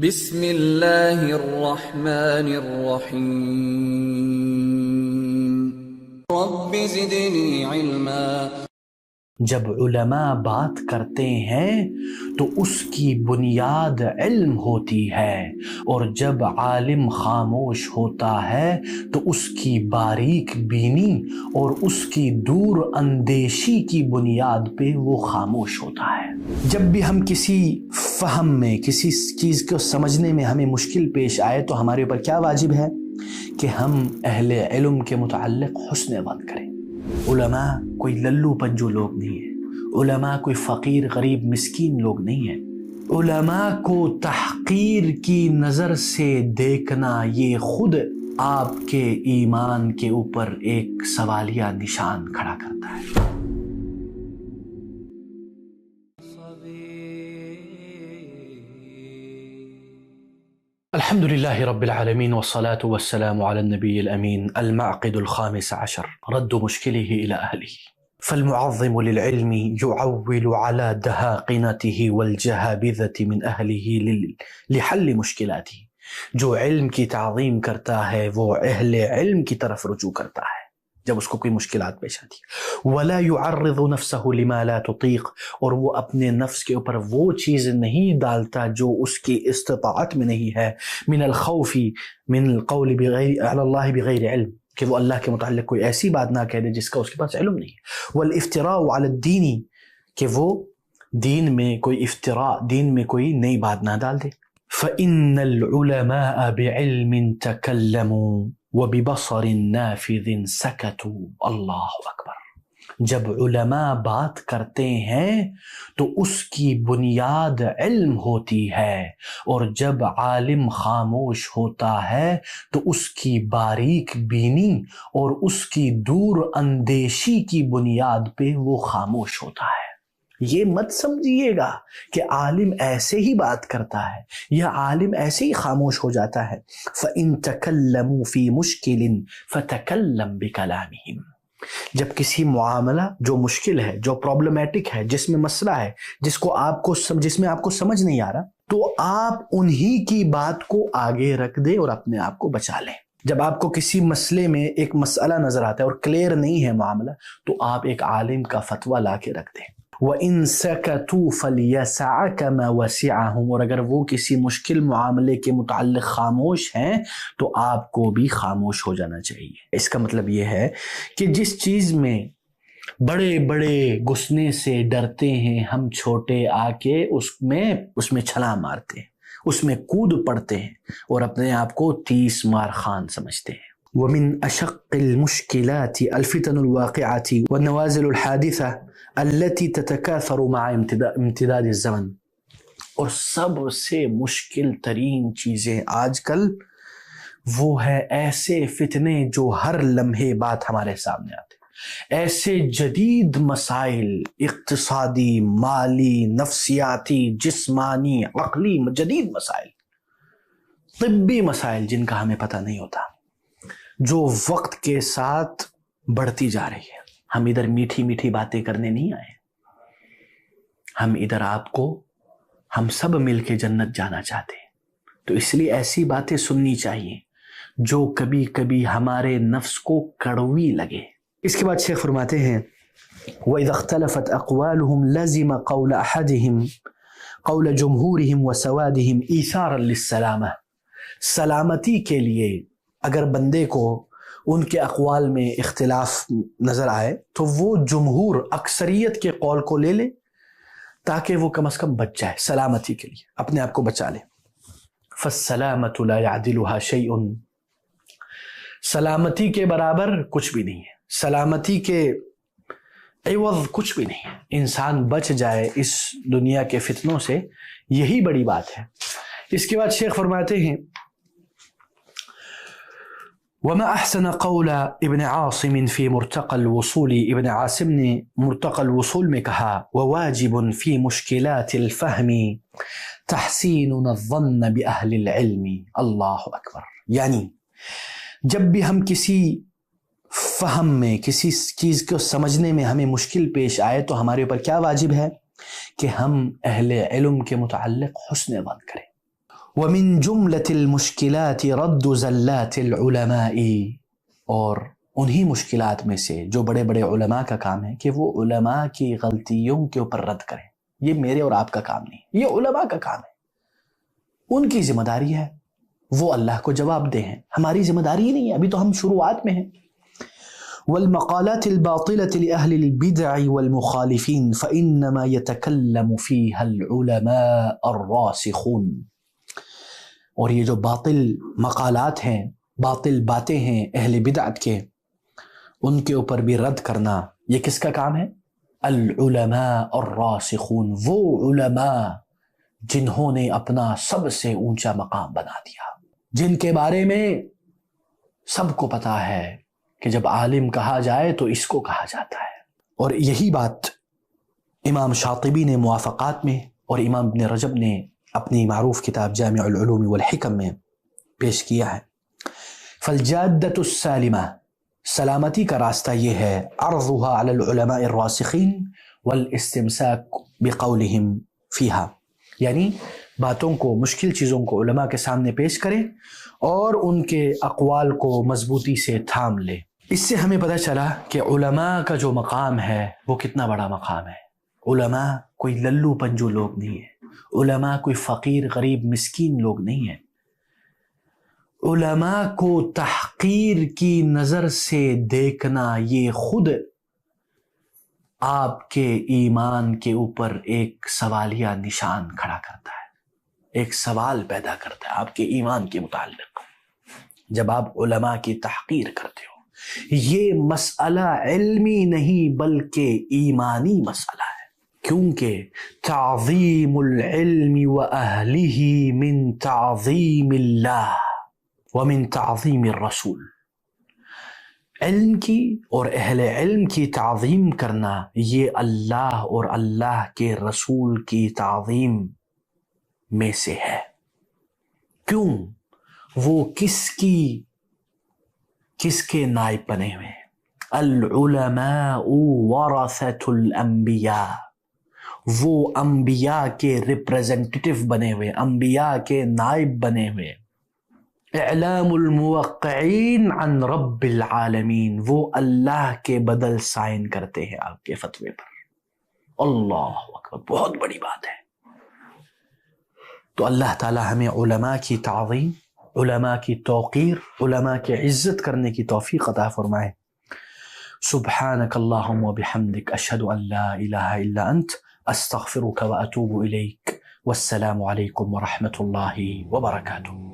بسم اللہ الرحمن الرحیم رب زدنی علما۔ جب علماء بات کرتے ہیں تو اس کی بنیاد علم ہوتی ہے، اور جب عالم خاموش ہوتا ہے تو اس کی باریک بینی اور اس کی دور اندیشی کی بنیاد پہ وہ خاموش ہوتا ہے۔ جب بھی ہم کسی فہم میں، کسی چیز کو سمجھنے میں ہمیں مشکل پیش آئے تو ہمارے اوپر کیا واجب ہے کہ ہم اہل علم کے متعلق حسن ظن کریں۔ علماء کوئی للو پنجو لوگ نہیں ہیں، علماء کوئی فقیر غریب مسکین لوگ نہیں ہیں۔ علماء کو تحقیر کی نظر سے دیکھنا یہ خود آپ کے ایمان کے اوپر ایک سوالیہ نشان کھڑا کرتا ہے۔ الحمد لله رب العالمين والصلاة والسلام على النبي الأمين المعقد الخامس عشر رد مشكله إلى أهله، فالمعظم للعلم يعول على دهاقنته والجهابذة من أهله لحل مشكلاته۔ جو علم کی تعظیم کرتا ہے وہ اہل علم کی طرف رجوع کرتا ہے جب اس کو کوئی مشکلات پیش آتی ہے۔ ولا يعرض نفسه لما لا تطيق، اور وہ اپنے نفس کے اوپر وہ چیز نہیں ڈالتا جو اس کی استطاعت میں نہیں ہے، من الخوف من القول على الله بغیر علم، کہ وہ اللہ کے متعلق کوئی ایسی بات نہ کہہ دے جس کا اس کے پاس علم نہیں ہے۔ والافتراء على الدین، کہ وہ دین میں کوئی افتراء، دین میں کوئی نئی بات نہ ڈال دے۔ فإن العلماء بعلم تكلموا وببصر نافذ سكتوا۔ اللہ اکبر۔ جب علماء بات کرتے ہیں تو اس کی بنیاد علم ہوتی ہے، اور جب عالم خاموش ہوتا ہے تو اس کی باریک بینی اور اس کی دور اندیشی کی بنیاد پہ وہ خاموش ہوتا ہے۔ یہ مت سمجھیے گا کہ عالم ایسے ہی بات کرتا ہے یا عالم ایسے ہی خاموش ہو جاتا ہے۔ فَإِن تَكَلَّمُوا فِي مُشْكِلٍ فَتَكَلَّمْ بِكَلَامِهِمْ۔ جب کسی معاملہ جو مشکل ہے، جو پرابلمیٹک ہے، جس میں مسئلہ ہے، جس میں آپ کو سمجھ نہیں آ رہا، تو آپ انہی کی بات کو آگے رکھ دیں اور اپنے آپ کو بچا لیں۔ جب آپ کو کسی مسئلے میں ایک مسئلہ نظر آتا ہے اور کلیئر نہیں ہے معاملہ، تو آپ ایک عالم کا فتویٰ لا کے رکھ دیں۔ وَإِن سَكَتُوا فَلْيَسَعَكَ مَا وَسِعَهُمْ، اور اگر وہ کسی مشکل معاملے کے متعلق خاموش ہیں تو آپ کو بھی خاموش ہو جانا چاہیے۔ اس کا مطلب یہ ہے کہ جس چیز میں بڑے بڑے گھسنے سے ڈرتے ہیں، ہم چھوٹے آ کے اس میں چھلانگ مارتے ہیں، اس میں کود پڑتے ہیں اور اپنے آپ کو 30 مار خان سمجھتے ہیں۔ ومن اشق المشکلات الفتن الواقعات والنوازل الحادثة التي تتكاثر مع امتداد الزمن، اور سب سے مشکل ترین چیزیں آج کل وہ ہے ایسے فتنے جو ہر لمحے بعد ہمارے سامنے آتے، ایسے جدید مسائل، اقتصادی، مالی، نفسیاتی، جسمانی، عقلی، جدید مسائل، طبی مسائل جن کا ہمیں پتہ نہیں ہوتا، جو وقت کے ساتھ بڑھتی جا رہی ہے۔ ہم ادھر میٹھی میٹھی باتیں کرنے نہیں آئے، ہم ادھر ہم سب مل کے جنت جانا چاہتے ہیں، تو اس لیے ایسی باتیں سننی چاہیے جو کبھی کبھی ہمارے نفس کو کڑوی لگے۔ اس کے بعد شیخ فرماتے ہیں وَإِذَا اخْتَلَفَتْ أَقْوَالُهُمْ لَزِمَ قَوْلَ أَحَدِهِمْ قَوْلَ جُمْهُورِهِمْ وَسَوَادِهِمْ إِيثَارًا لِلسَّلَامَةِ۔ سلامتی کے لیے اگر بندے کو ان کے اقوال میں اختلاف نظر آئے تو وہ جمہور اکثریت کے قول کو لے لے تاکہ وہ کم از کم بچ جائے، سلامتی کے لیے اپنے آپ کو بچا لے۔ فَالسَّلَامَةُ لَا يَعْدِلُهَا شَيْءٌ، سلامتی کے برابر کچھ بھی نہیں ہے، سلامتی کے عوض کچھ بھی نہیں ہے۔ انسان بچ جائے اس دنیا کے فتنوں سے، یہی بڑی بات ہے۔ اس کے بعد شیخ فرماتے ہیں وما احسن قول ابن عاصم في مرتقى الوصول، ابن عاصم نے مرتقى الوصول میں کہا وواجب في مشکلات الفهم تحسین الظن بأہل العلم۔ اللہ اکبر۔ یعنی جب بھی ہم کسی فہم میں، کسی چیز کو سمجھنے میں ہمیں مشکل پیش آئے تو ہمارے اوپر کیا واجب ہے کہ ہم اہل علم کے متعلق حسن ظن کریں۔ ومن جملة المشکلات رد زلات العلماء، اور انہی مشکلات میں سے جو بڑے بڑے علماء کا کام ہے کہ وہ علماء کی غلطیوں کے اوپر رد کریں. یہ میرے اور آپ کا کام نہیں، یہ علماء کا کام ہے، ان کی ذمہ داری ہے، وہ اللہ کو جواب دہ ہیں، ہماری ذمہ داری نہیں ہے، ابھی تو ہم شروعات میں ہیں. والمقالات الباطلة لأهل البدع والمخالفين فإنما يتكلم فيها العلماء الراسخون. اور یہ جو باطل مقالات ہیں، باطل باتیں ہیں اہل بدعت کے، ان کے اوپر بھی رد کرنا یہ کس کا کام ہے؟ العلماء الراسخون، وہ علماء جنہوں نے اپنا سب سے اونچا مقام بنا دیا، جن کے بارے میں سب کو پتا ہے کہ جب عالم کہا جائے تو اس کو کہا جاتا ہے. اور یہی بات امام شاطبی نے موافقات میں اور امام ابن رجب نے اپنی معروف کتاب جامع العلوم والحکم میں پیش کیا ہے. فالجادۃ السالمہ، سلامتی کا راستہ یہ ہے، عرضها علی العلماء الراسخین والاستمساک بقولہم فیہا، یعنی باتوں کو، مشکل چیزوں کو علماء کے سامنے پیش کریں اور ان کے اقوال کو مضبوطی سے تھام لے. اس سے ہمیں پتہ چلا کہ علماء کا جو مقام ہے وہ کتنا بڑا مقام ہے. علماء کوئی للو پنجو لوگ نہیں ہیں، علماء کوئی فقیر غریب مسکین لوگ نہیں ہیں. علماء کو تحقیر کی نظر سے دیکھنا یہ خود آپ کے ایمان کے اوپر ایک سوالیہ نشان کھڑا کرتا ہے، ایک سوال پیدا کرتا ہے آپ کے ایمان کے متعلق. جب آپ علماء کی تحقیر کرتے ہو، یہ مسئلہ علمی نہیں بلکہ ایمانی مسئلہ ہے، کیونکہ تعظیم العلم وأہلہ من تعظیم اللہ ومن تعظیم الرسول. علم کی اور اہل علم کی تعظیم کرنا یہ اللہ اور اللہ کے رسول کی تعظیم میں سے ہے. کیوں؟ وہ کس کے نائب بنے ہوئے؟ العلماء ورثۃ الانبیاء، وہ انبیاء کے ریپریزنٹیٹیو بنے ہوئے، انبیاء کے نائب بنے ہوئے. اعلام الموقعین عن رب العالمین، وہ اللہ کے بدل سائن کرتے ہیں آپ کے فتوے پر. اللہ اکبر، بہت بڑی بات ہے. تو اللہ تعالی ہمیں علماء کی تعظیم، علماء کی توقیر، علماء کی عزت کرنے کی توفیق عطا فرمائے. سبحانک اللہم وبحمدک، اشہد ان لا الہ الا انت، استغفرک واتوب الیک. والسلام علیکم ورحمۃ اللہ وبرکاتہ.